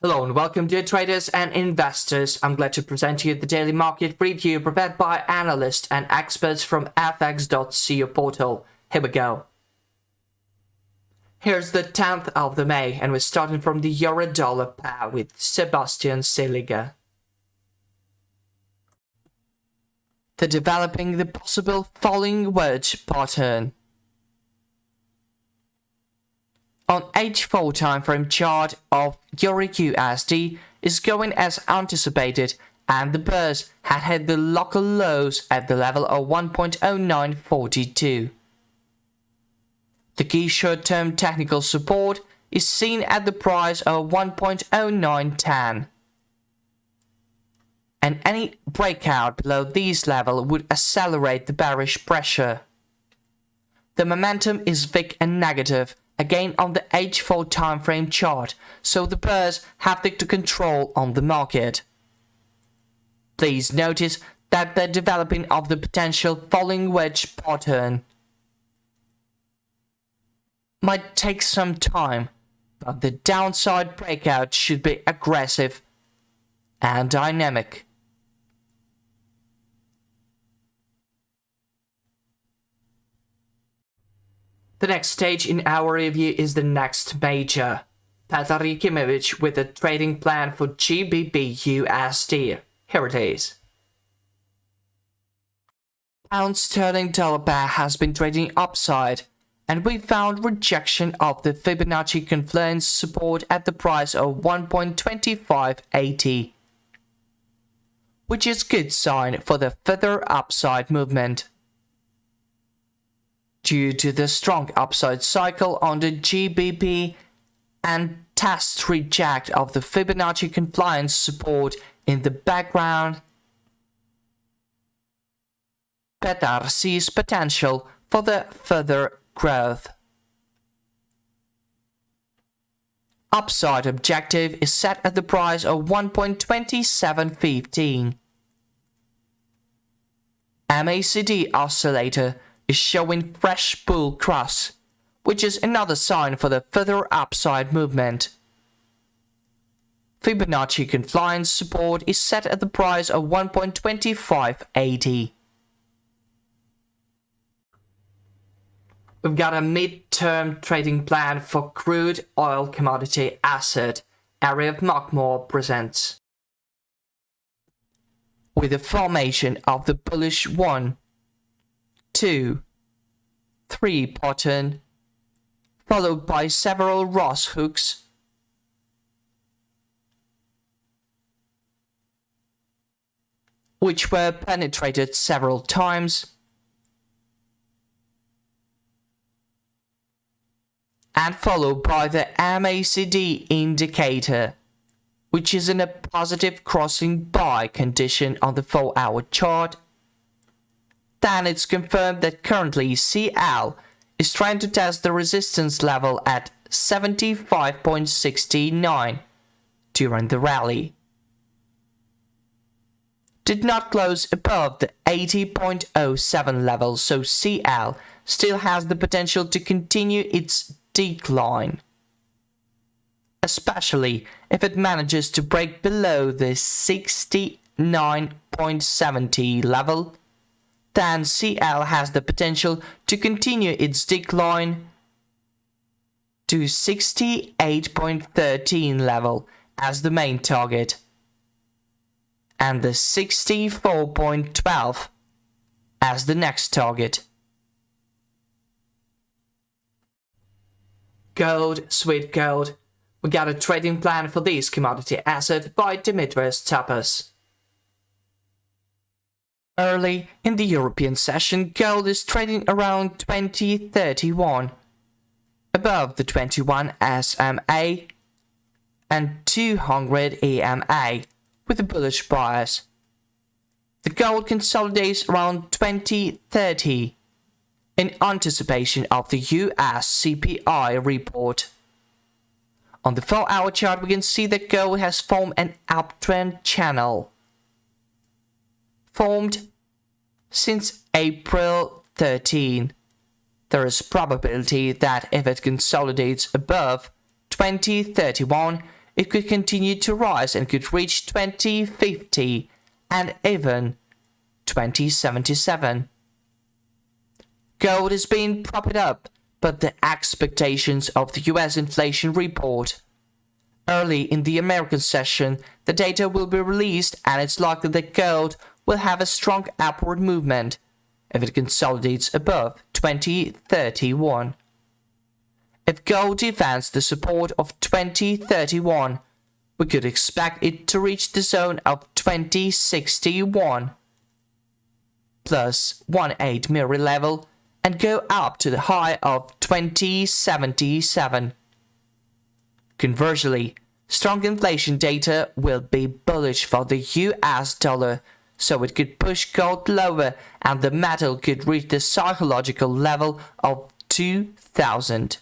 Hello and welcome dear traders and investors. I'm glad to present to you the daily market review prepared by analysts and experts from fx.co portal. Here we go. Here's the 10th of the May and we're starting from the euro-dollar pair with Sebastian Seliger. They're developing the possible falling wedge pattern. On H4 timeframe chart of Euro USD is going as anticipated and the pairs had hit the local lows at the level of 1.0942. The key short-term technical support is seen at the price of 1.0910. And any breakout below this level would accelerate the bearish pressure. The momentum is weak and negative again on the H4 timeframe chart, so the pairs have the control on the market. Please notice that they're developing of the potential falling wedge pattern. Might take some time, but the downside breakout should be aggressive and dynamic. The next stage in our review is the next major. Petar Yakimowicz with a trading plan for GBP USD. Here it is. Pound sterling dollar pair has been trading upside, and we found rejection of the Fibonacci confluence support at the price of 1.2580, which is good sign for the further upside movement. Due to the strong upside cycle on the GBP and test reject of the Fibonacci confluence support in the background, Petar sees potential for the further growth. Upside objective is set at the price of 1.2715. MACD oscillator is showing fresh bull cross, which is another sign for the further upside movement. Fibonacci confluence support is set at the price of 1.2580. We've got a mid-term trading plan for crude oil commodity asset. Area of Markmore presents. With the formation of the bullish 1, 2, 3 pattern, followed by several Ross hooks, which were penetrated several times, and followed by the MACD indicator, which is in a positive crossing buy condition on the 4-hour chart. Then it's confirmed that currently CL is trying to test the resistance level at 75.69 during the rally. Did not close above the 80.07 level, so CL still has the potential to continue its decline, especially if it manages to break below the 69.70 level. Then CL has the potential to continue its decline to 68.13 level as the main target, and the 64.12 as the next target. Gold, sweet gold. We got a trading plan for this commodity asset by Dimitris Tapas. Early in the European session, gold is trading around 2031, above the 21 SMA and 200 EMA with a bullish bias. The gold consolidates around 2030 in anticipation of the US CPI report. On the 4-hour chart, we can see that gold has formed an uptrend channel, formed since April 13. There is probability that if it consolidates above 2031, it could continue to rise and could reach 2050 and even 2077. Gold is being propped up, but the expectations of the US inflation report. Early in the American session, the data will be released and it's likely that gold will have a strong upward movement if it consolidates above 2031. If gold defends the support of 2031, we could expect it to reach the zone of 2061 plus 1/8 mirror level and go up to the high of 2077. Conversely, strong inflation data will be bullish for the US dollar, so it could push gold lower and the metal could reach the psychological level of 2000.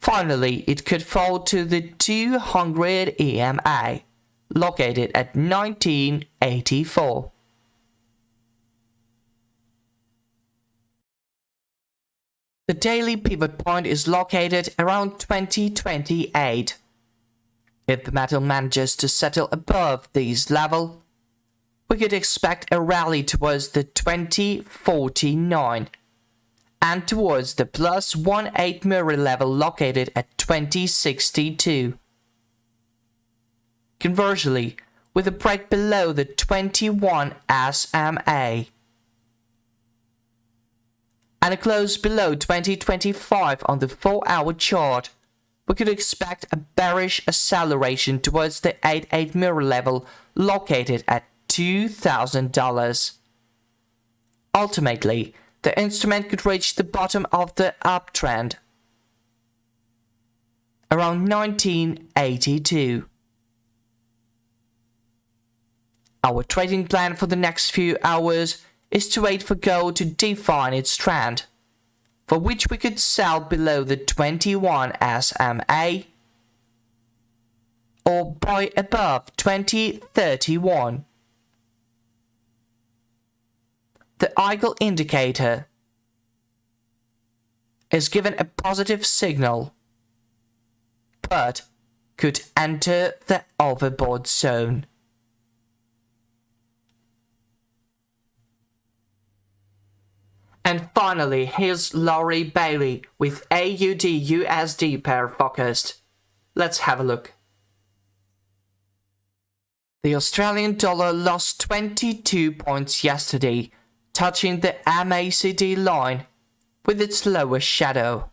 Finally, it could fall to the 200 EMA, located at 1984. The daily pivot point is located around 2028. If the metal manages to settle above this level, we could expect a rally towards the 2049 and towards the plus 1/8 mirror level located at 2062. Conversely, with a break below the 21 SMA and a close below 2025 on the 4-hour chart, we could expect a bearish acceleration towards the 8/8 mirror level located at $2,000. Ultimately, the instrument could reach the bottom of the uptrend around 1982. Our trading plan for the next few hours is to wait for gold to define its trend, for which we could sell below the 21 SMA or buy above 2031. The Eagle indicator is given a positive signal, but could enter the overbought zone. And finally, here's Laurie Bailey with AUD-USD pair focused. Let's have a look. The Australian dollar lost 22 points yesterday, touching the MACD line with its lowest shadow.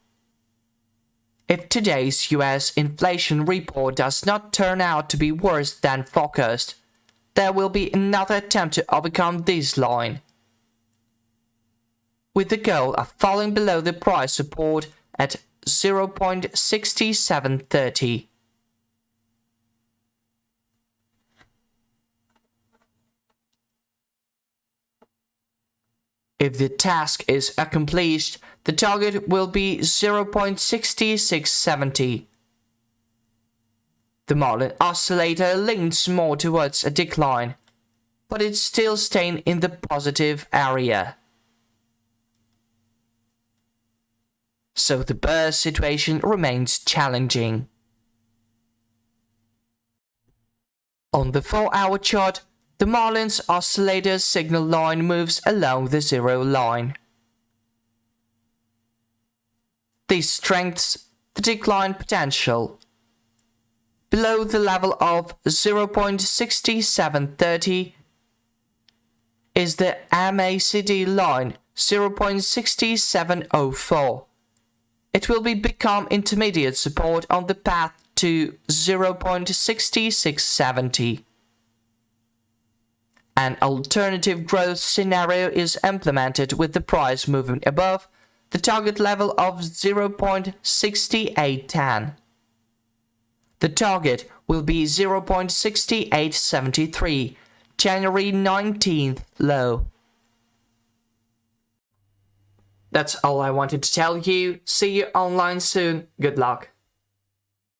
If today's US inflation report does not turn out to be worse than forecast, there will be another attempt to overcome this line, with the goal of falling below the price support at 0.6730. If the task is accomplished, the target will be 0.6670. The Marlin oscillator leans more towards a decline, but it's still staying in the positive area. So the bear situation remains challenging. On the 4-hour chart, the Marlin's oscillator signal line moves along the zero line. This strengthens the decline potential. Below the level of 0.6730 is the MACD line 0.6704. It will become intermediate support on the path to 0.6670. An alternative growth scenario is implemented with the price moving above the target level of 0.6810. The target will be 0.6873, January 19th low. That's all I wanted to tell you. See you online soon. Good luck.